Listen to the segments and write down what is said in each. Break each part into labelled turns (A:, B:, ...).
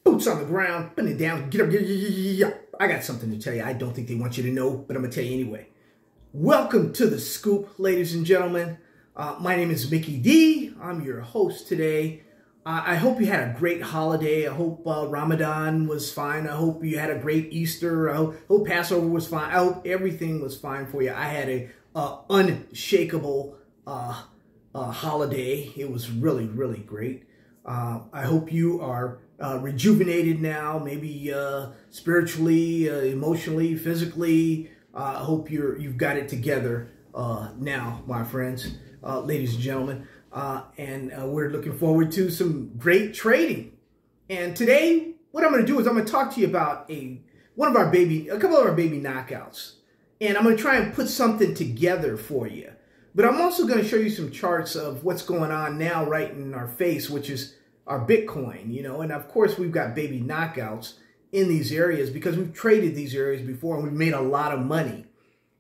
A: Boots on the ground, putting it down, get up. I got something to tell you. I don't think they want you to know, but I'm going to tell you anyway. Welcome to The Scoop, ladies and gentlemen. My name is Mickey D. I'm your host today. I hope you had a great holiday. I hope Ramadan was fine. I hope you had a great Easter. I hope Passover was fine. I hope everything was fine for you. I had a unshakable holiday. It was really, really great. I hope you are rejuvenated now, maybe spiritually, emotionally, physically. I hope you've got it together now, my friends, ladies and gentlemen. And we're looking forward to some great trading. And today, what I'm going to do is I'm going to talk to you about a couple of our baby knockouts. And I'm going to try and put something together for you. But I'm also going to show you some charts of what's going on now right in our face, which is our Bitcoin, you know. And of course, we've got baby knockouts in these areas because we've traded these areas before and we've made a lot of money.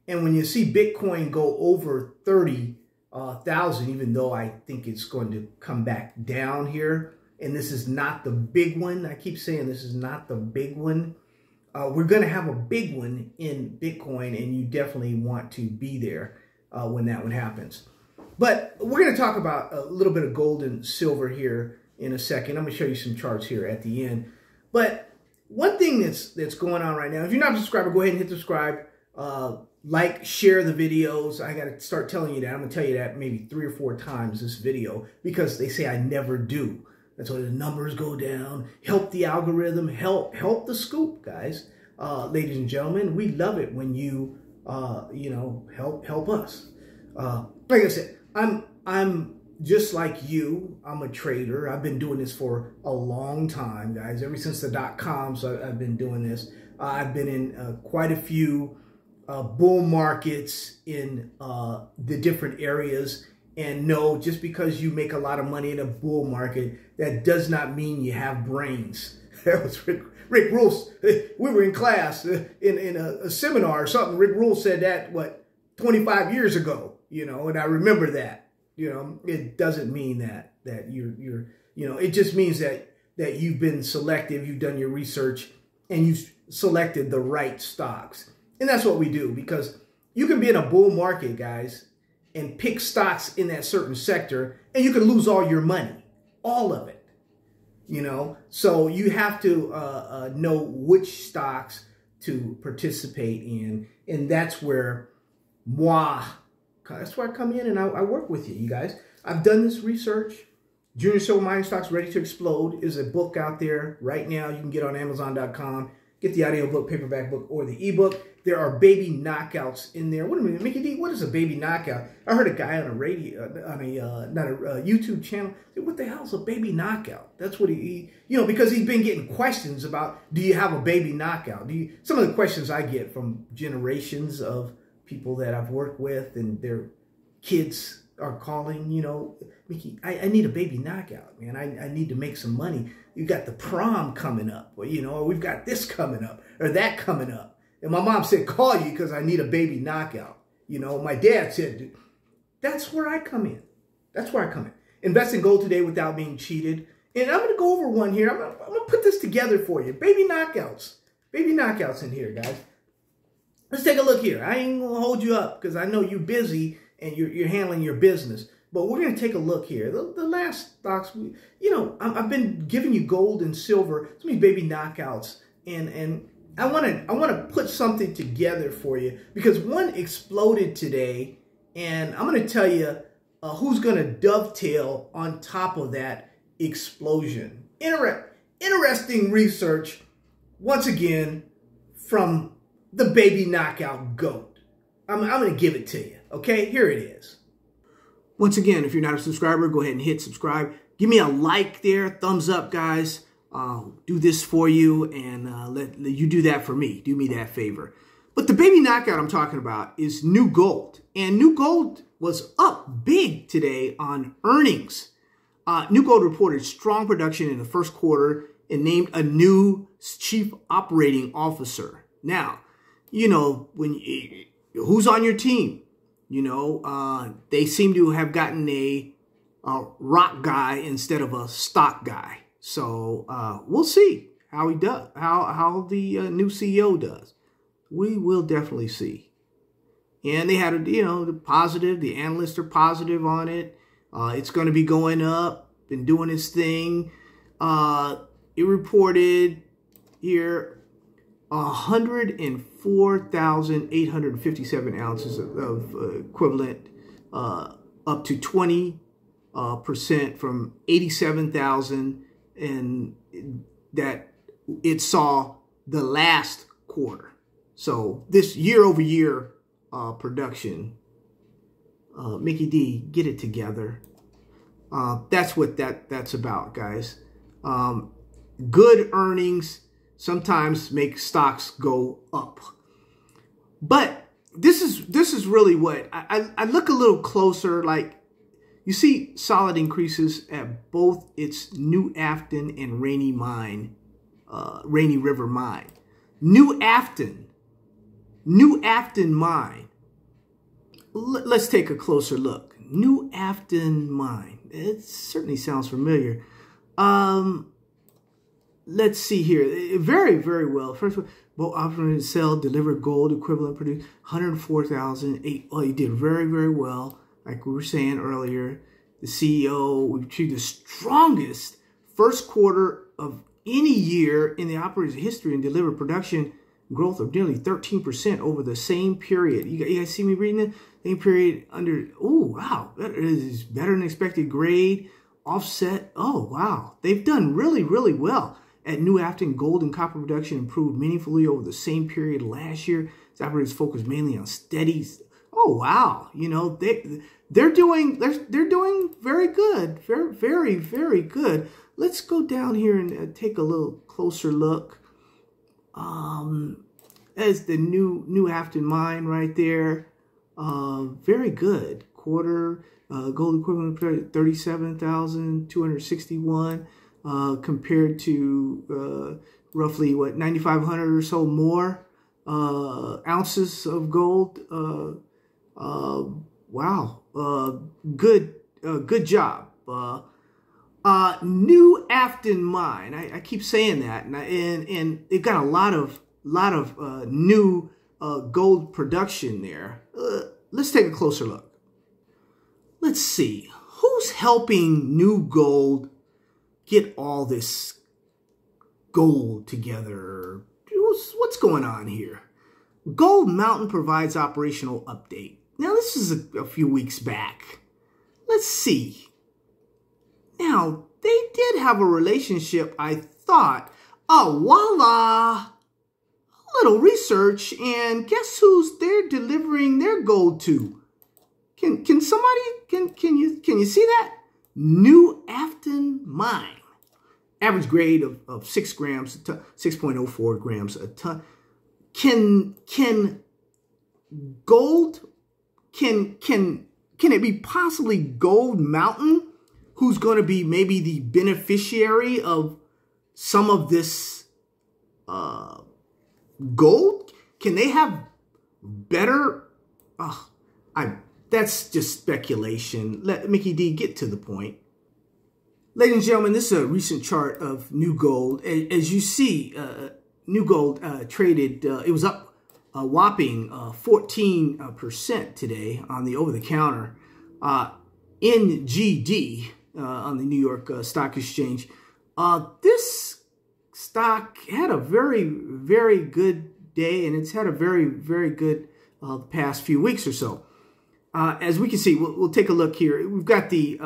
A: And when you see Bitcoin go over 30,000, even though I think it's going to come back down here, and this is not the big one. I keep saying this is not the big one. We're going to have a big one in Bitcoin, and you definitely want to be there when that one happens. But we're going to talk about a little bit of gold and silver here in a second. I'm going to show you some charts here at the end. But one thing that's going on right now, if you're not a subscriber, go ahead and hit subscribe. Like, share the videos. I got to start telling you that. I'm going to tell you that maybe 3 or 4 times this video because they say I never do. That's why the numbers go down. Help the algorithm. Help the scoop, guys. Ladies and gentlemen, we love it when you help us. Like I said, I'm just like you. I'm a trader. I've been doing this for a long time, guys. Ever since the .coms, I've been doing this. I've been in quite a few bull markets in the different areas. And no, just because you make a lot of money in a bull market, that does not mean you have brains. That was Rick Rule. We were in class in a seminar or something. Rick Rule said that, 25 years ago, and I remember that. It doesn't mean that you're it just means that you've been selective, you've done your research, and you've selected the right stocks. And that's what we do, because you can be in a bull market, guys, and pick stocks in that certain sector, and you can lose all your money, all of it, So you have to know which stocks to participate in, and that's where that's where I come in and I work with you guys. I've done this research. Junior Silver Mining Stocks Ready to Explode is a book out there right now. You can get on Amazon.com. Get the audiobook, paperback book, or the ebook. There are baby knockouts in there. Wait a minute, Mickey D, what is a baby knockout? I heard a guy on a radio, not a YouTube channel, said, what the hell is a baby knockout? That's what he because he's been getting questions about, do you have a baby knockout? Some of the questions I get from generations of people that I've worked with and their kids are calling, Mickey, I need a baby knockout, man. I need to make some money. You got the prom coming up, or we've got this coming up or that coming up. And my mom said, call you because I need a baby knockout. My dad said, that's where I come in. That's where I come in. Invest in gold today without being cheated. And I'm going to go over one here. I'm going to put this together for you. Baby knockouts. Baby knockouts in here, guys. Let's take a look here. I ain't going to hold you up because I know you're busy and you're handling your business. But we're going to take a look here. The last stocks, I've been giving you gold and silver, some of these baby knockouts. And I want to put something together for you because one exploded today. And I'm going to tell you who's going to dovetail on top of that explosion. Interesting research, once again, from the baby knockout GOAT. I'm going to give it to you. Okay, here it is. Once again, if you're not a subscriber, go ahead and hit subscribe. Give me a like there, thumbs up, guys. Do this for you, and let you do that for me. Do me that favor. But the baby knockout I'm talking about is New Gold. And New Gold was up big today on earnings. New Gold reported strong production in the first quarter and named a new chief operating officer. Now, who's on your team? They seem to have gotten a rock guy instead of a stock guy. So we'll see. how he does, how the new CEO does. We will definitely see. And they had, the positive. The analysts are positive on it. It's going to be going up and doing its thing. It reported here 104,857 ounces of equivalent, up to 20% from 87,000, and that it saw the last quarter. So this year-over-year production, Mickey D, get it together. That's what that's about, guys. Good earnings sometimes make stocks go up. But this is really what I look a little closer. Like, you see solid increases at both its New Afton and Rainy River mine. New Afton mine. Let's take a closer look. New Afton mine. It certainly sounds familiar. Let's see here. Very, very well. First of all, both operating and sell, deliver gold equivalent, produce 104,008. Oh, you did very, very well. Like we were saying earlier, the CEO, we achieved the strongest first quarter of any year in the operator's history and delivered production growth of nearly 13% over the same period. You guys see me reading it? Same period under, oh, wow. That is better than expected grade, offset. Oh, wow. They've done really, really well. At New Afton, gold and copper production improved meaningfully over the same period last year. Its operators focused mainly on steady. Oh, wow. They're doing very good. Very, very, very good. Let's go down here and take a little closer look. As the New Afton mine right there. Very good. Quarter gold equivalent 37,261 compared to roughly what 9,500 or so more ounces of gold. Wow. Good job. New Afton mine. I keep saying that, and they've got a lot of new gold production there. Let's take a closer look. Let's see who's helping New Gold get all this gold together. What's going on here? Gold Mountain provides operational update. Now this is a few weeks back. Let's see. Now, they did have a relationship, I thought. Oh, voila! A little research, and guess who's they're delivering their gold to? Can you see that? New Afton mine. Average grade of 6 grams a ton, 6.04 grams a ton. Can it be possibly Gold Mountain who's going to be maybe the beneficiary of some of this gold? Can they have better? That's just speculation. Let Mickey D get to the point. Ladies and gentlemen, this is a recent chart of New Gold. As you see, New Gold traded, it was up a whopping 14% today on the over-the-counter. NGD on the New York Stock Exchange. This stock had a very, very good day, and it's had a very, very good past few weeks or so. As we can see, we'll take a look here. We've got the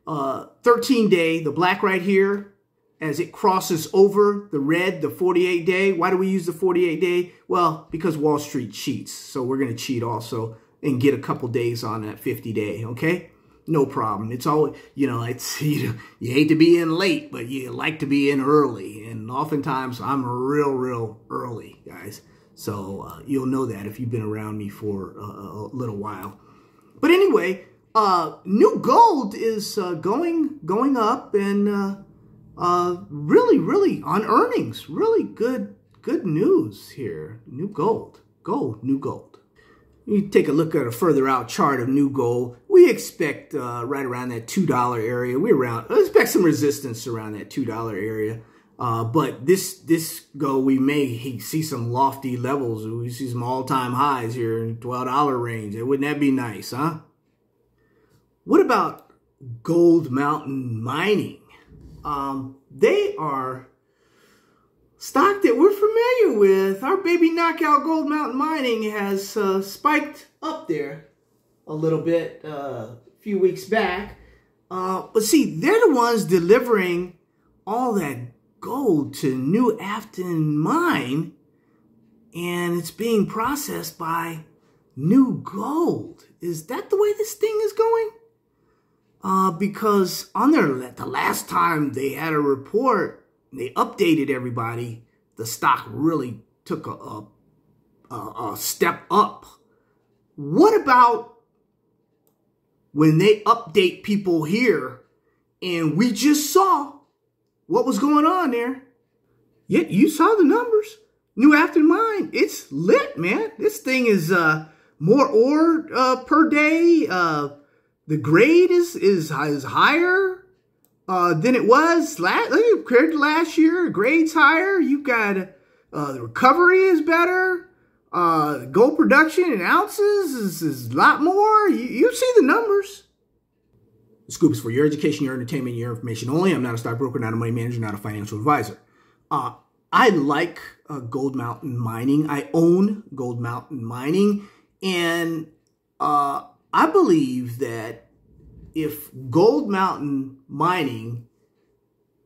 A: 13-day, the black right here, as it crosses over the red, the 48-day. Why do we use the 48-day? Well, because Wall Street cheats. So we're going to cheat also and get a couple days on that 50-day, okay? No problem. It's always, it's, you hate to be in late, but you like to be in early. And oftentimes I'm real early, guys. So you'll know that if you've been around me for a little while. But anyway, New Gold is going up, and really on earnings, really good news here. New Gold. New Gold. You take a look at a further out chart of New Gold. We expect right around that $2 area. We expect some resistance around that $2 area. But this go, we may see some lofty levels. We see some all-time highs here in $12 range. Wouldn't that be nice, huh? What about Gold Mountain Mining? They are stock that we're familiar with. Our baby knockout Gold Mountain Mining has spiked up there a little bit a few weeks back. But see, they're the ones delivering all that gold to New Afton Mine, and it's being processed by New Gold. Is that the way this thing is going? Because on the last time they had a report, they updated everybody, the stock really took a step up. What about when they update people here and we just saw what was going on there? Yeah, you saw the numbers. New Afton Mine, it's lit, man. This thing is more ore per day. The grade is higher than it was compared to last year. Grade's higher. You got the recovery is better. Gold production in ounces is a lot more. You see the numbers. The scoop is for your education, your entertainment, your information only. I'm not a stockbroker, not a money manager, not a financial advisor. I like Gold Mountain Mining. I own Gold Mountain Mining. And I believe that if Gold Mountain Mining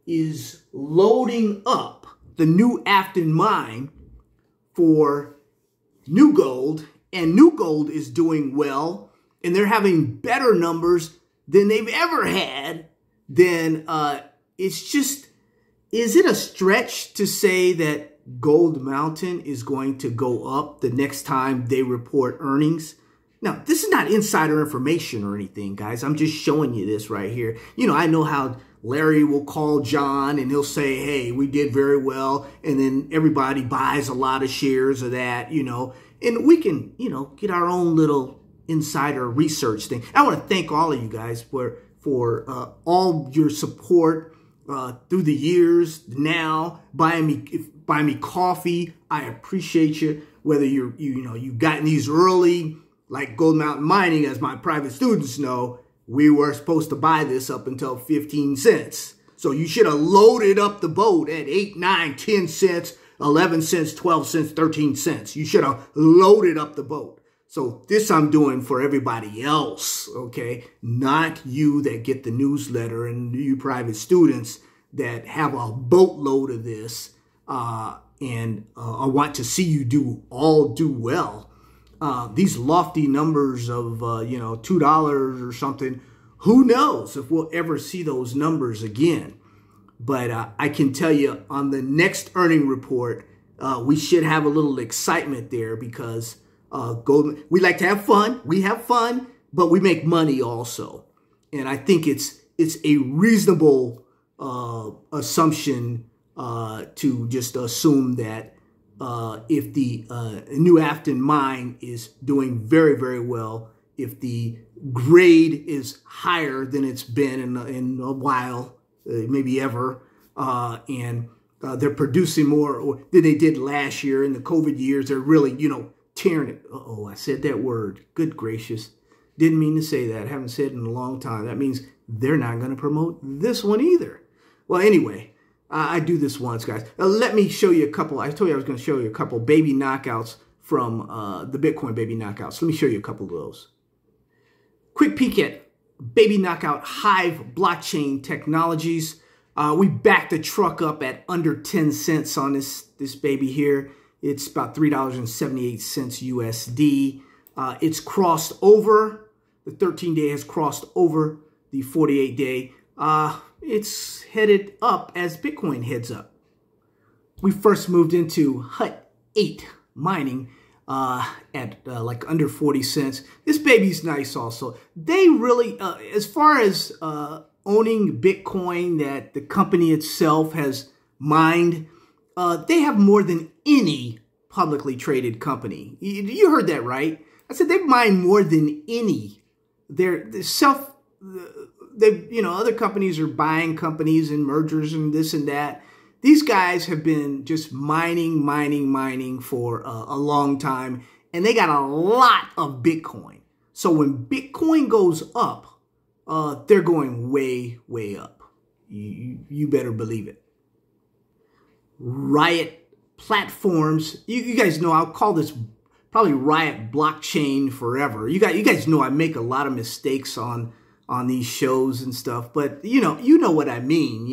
A: is loading up the New Afton mine for New Gold, and New Gold is doing well, and they're having better numbers than they've ever had, then it's just, is it a stretch to say that Gold Mountain is going to go up the next time they report earnings? Now, this is not insider information or anything, guys. I'm just showing you this right here. You know, I know how Larry will call John and he'll say, hey, we did very well. And then everybody buys a lot of shares of that, you know. And we can, you know, get our own little insider research thing. I want to thank all of you guys for all your support through the years. Now, buying me coffee. I appreciate you. Whether you've gotten these early, like Gold Mountain Mining, as my private students know, we were supposed to buy this up until 15 cents. So you should have loaded up the boat at 8, 9, 10 cents, 11 cents, 12 cents, 13 cents. You should have loaded up the boat. So this I'm doing for everybody else, okay? Not you that get the newsletter and you private students that have a boatload of this and I want to see you do well. These lofty numbers of, $2 or something, who knows if we'll ever see those numbers again. But I can tell you on the next earning report, we should have a little excitement there because we like to have fun. We have fun, but we make money also. And I think it's a reasonable assumption to just assume that if the New Afton mine is doing very, very well, if the grade is higher than it's been in a while, maybe ever, and they're producing more than they did last year in the COVID years, they're really, tearing it. Uh-oh, I said that word. Good gracious. Didn't mean to say that. Haven't said it in a long time. That means they're not going to promote this one either. Well, anyway, I do this once, guys. Let me show you a couple. I told you I was going to show you a couple baby knockouts from the Bitcoin baby knockouts. Let me show you a couple of those. Quick peek at baby knockout Hive blockchain technologies. We backed the truck up at under 10 cents on this baby here. It's about $3.78 USD. It's crossed over. The 13-day has crossed over the 48-day. It's headed up as Bitcoin heads up. We first moved into Hut 8 mining at like under 40 cents. This baby's nice also. They really, as far as owning Bitcoin that the company itself has mined, they have more than any publicly traded company. You heard that right. I said they've mined more than any. Other companies are buying companies and mergers and this and that. These guys have been just mining for a long time, and they got a lot of Bitcoin. So when Bitcoin goes up, they're going way up. You better believe it. Riot platforms. You guys know I'll call this probably Riot blockchain forever. You guys know I make a lot of mistakes on these shows and stuff, but you know what I mean,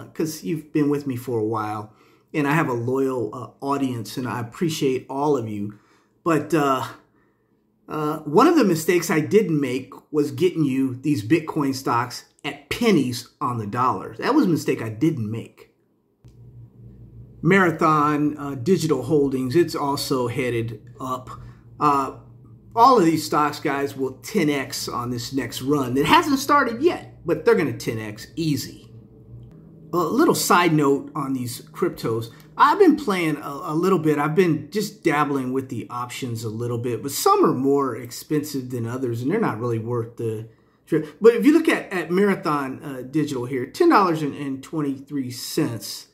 A: because you've been with me for a while, and I have a loyal audience, and I appreciate all of you. But one of the mistakes I didn't make was getting you these Bitcoin stocks at pennies on the dollar. That was a mistake I didn't make. Marathon Digital Holdings, it's also headed up. All of these stocks, guys, will 10x on this next run. It hasn't started yet, but they're going to 10x easy. A little side note on these cryptos. I've been playing a little bit. I've been just dabbling with the options a little bit, but some are more expensive than others, and they're not really worth the trip. But if you look at Marathon Digital here, $10.23.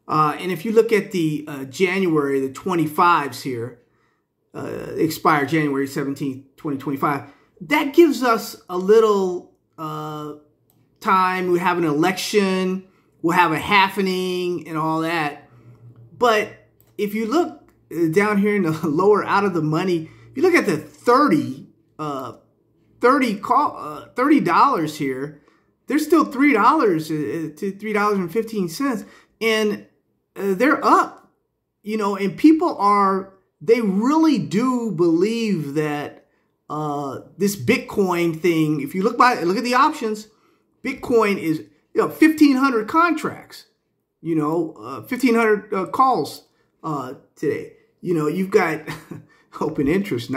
A: And if you look at the January, the 25s here, expire January 17th, 2025, that gives us a little time. We have an election, we'll have a halvening and all that. But if you look down here in the lower out of the money, if you look at the $30 here, there's still $3 to $3.15. And they're up, and people they really do believe that this Bitcoin thing, if you look at the options, Bitcoin is 1,500 contracts, 1,500 calls today. You've got open interest,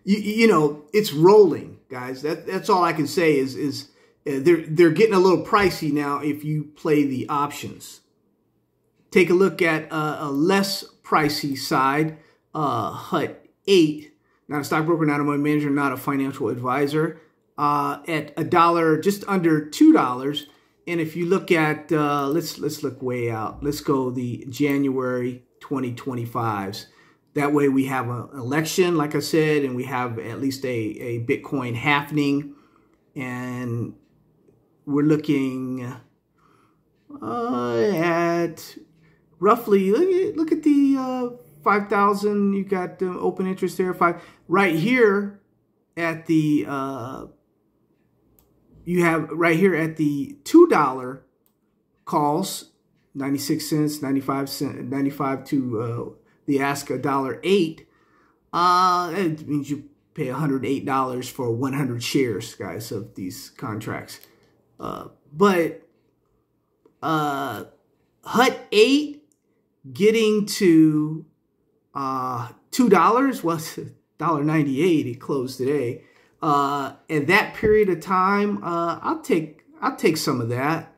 A: it's rolling, guys. That's all I can say is they're getting a little pricey now if you play the options. Take a look at a less pricey side, HUT 8, not a stockbroker, not a money manager, not a financial advisor, at $1, just under $2. And if you look at, let's look way out. Let's go the January 2025s. That way we have an election, like I said, and we have at least a Bitcoin halvening, and we're looking at roughly, look at the 5,000. You got the open interest there. Right here at the you have right here at the $2 calls, 96 cents, 95 to the ask $1.08. It means you pay $108 for 100 shares, guys, of these contracts. But HUT 8 getting to $2 was $1.98. It closed today. At that period of time, I'll take some of that.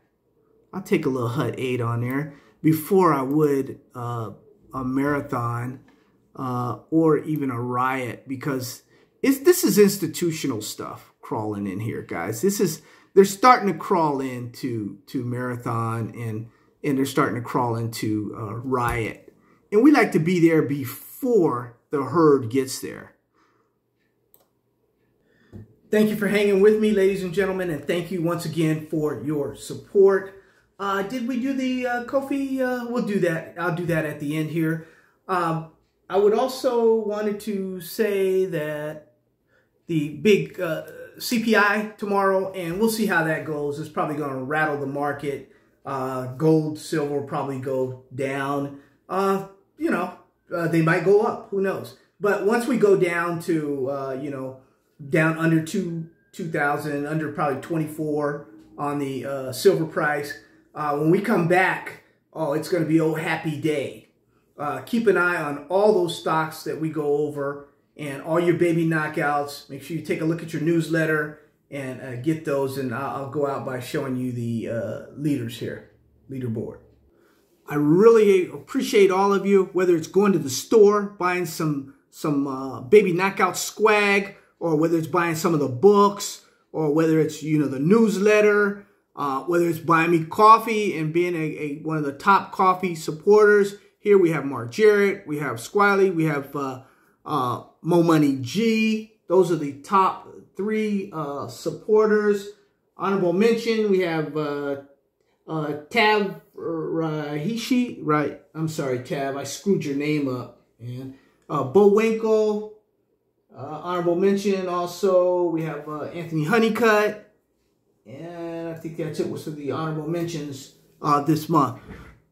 A: I'll take a little HUT 8 on there before I would a Marathon or even a Riot, because this is institutional stuff crawling in here, guys. They're starting to crawl into Marathon, and they're starting to crawl into Riot. And we like to be there before the herd gets there. Thank you for hanging with me, ladies and gentlemen, and thank you once again for your support. Did we do the Ko-fi? We'll do that. I'll do that at the end here. I would also wanted to say that the big CPI tomorrow, and we'll see how that goes. It's probably going to rattle the market. Gold, silver will probably go down. They might go up. Who knows? But once we go down to, down under 2,000, under probably 24 on the silver price, when we come back, it's going to be oh happy day. Keep an eye on all those stocks that we go over and all your baby knockouts. Make sure you take a look at your newsletter and get those, and I'll go out by showing you the leaders here, leaderboard. I really appreciate all of you, whether it's going to the store, buying some baby knockout swag, or whether it's buying some of the books, or whether it's, the newsletter. whether it's buying me coffee and being one of the top coffee supporters. Here we have Mark Jarrett, we have Squiley, we have Mo Money G. Those are the top 3 supporters. Honorable mention, we have Tab Rahishi, right? I'm sorry, Tab, I screwed your name up. And Bo Winkle, honorable mention also. We have Anthony Honeycutt. And I think that's it with the honorable mentions this month.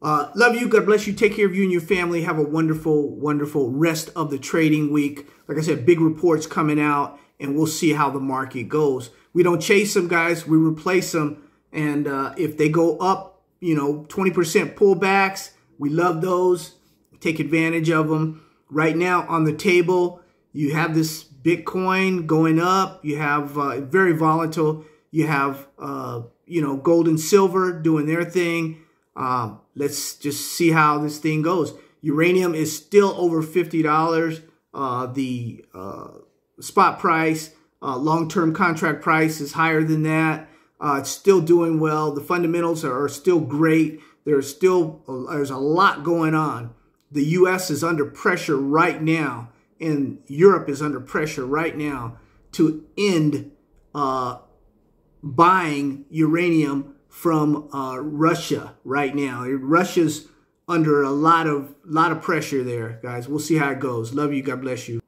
A: Love you. God bless you. Take care of you and your family. Have a wonderful, wonderful rest of the trading week. Like I said, big reports coming out, and we'll see how the market goes. We don't chase them, guys. We replace them. And if they go up, 20% pullbacks, we love those. Take advantage of them. Right now on the table, you have this Bitcoin going up. You have very volatile. You have, gold and silver doing their thing. Let's just see how this thing goes. Uranium is still over $50. The spot price, long-term contract price is higher than that. It's still doing well. The fundamentals are still great. There's a lot going on. The U.S. is under pressure right now, and Europe is under pressure right now to end buying uranium from Russia right now. Russia's under a lot of pressure there, guys. We'll see how it goes. Love you. God bless you.